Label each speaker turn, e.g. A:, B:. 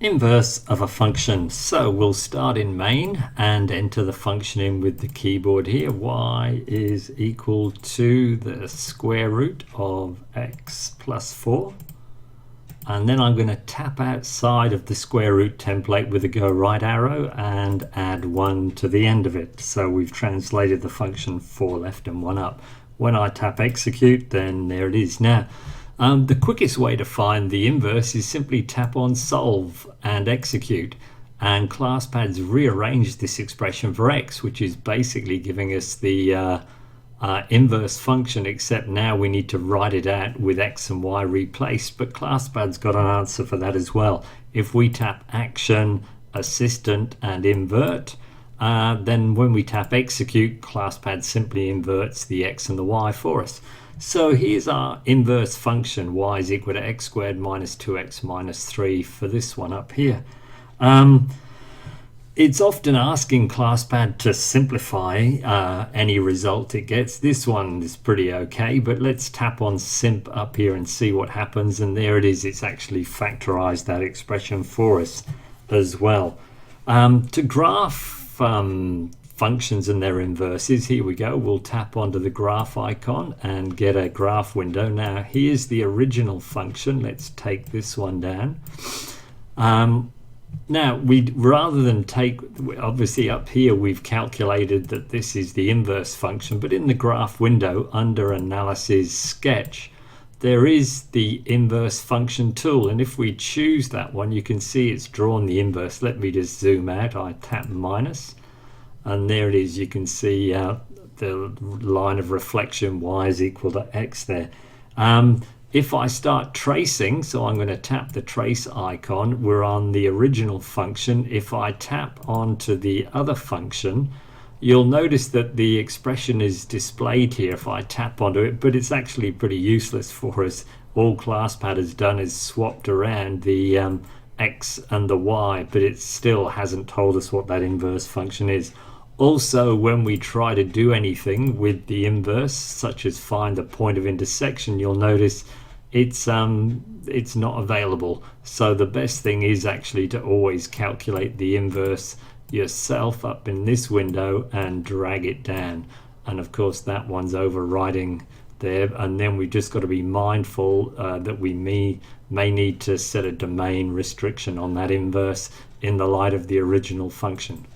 A: Inverse of a function. So we'll start in main and enter the function in with the keyboard here. Y is equal to the square root of x plus 4. And then I'm going to tap outside of the square root template with a go right arrow and add 1 to the end of it. So we've translated the function 4 left and 1 up. When I tap execute, then there it is. Now, the quickest way to find the inverse is simply tap on solve and execute. And ClassPad's rearranged this expression for x, which is basically giving us the inverse function, except now we need to write it out with x and y replaced. But ClassPad's got an answer for that as well. If we tap action, assistant, and invert, then when we tap execute, ClassPad simply inverts the x and the y for us. So here's our inverse function, y is equal to x squared minus 2x minus 3 for this one up here. It's often asking ClassPad to simplify any result it gets. This one is pretty okay, but let's tap on simp up here and see what happens. And there it is, it's actually factorized that expression for us as well. To graph functions and their inverses, here we go, we'll tap onto the graph icon and get a graph window. Now here's the original function. Let's take this one down. Now rather than take, obviously up here we've calculated that this is the inverse function, but in the graph window under analysis sketch there is the inverse function tool, and if we choose that one you can see it's drawn the inverse. Let me just zoom out. I tap minus and there it is. You can see the line of reflection, y is equal to x there. If I start tracing, so I'm going to tap the trace icon, we're on the original function. If I tap onto the other function, you'll notice that the expression is displayed here if I tap onto it, but it's actually pretty useless for us. All ClassPad has done is swapped around the x and the y, but it still hasn't told us what that inverse function is. Also, when we try to do anything with the inverse, such as find the point of intersection, you'll notice it's not available. So the best thing is actually to always calculate the inverse yourself up in this window and drag it down. And of course that one's overriding there, and then we've just got to be mindful that we may need to set a domain restriction on that inverse in the light of the original function.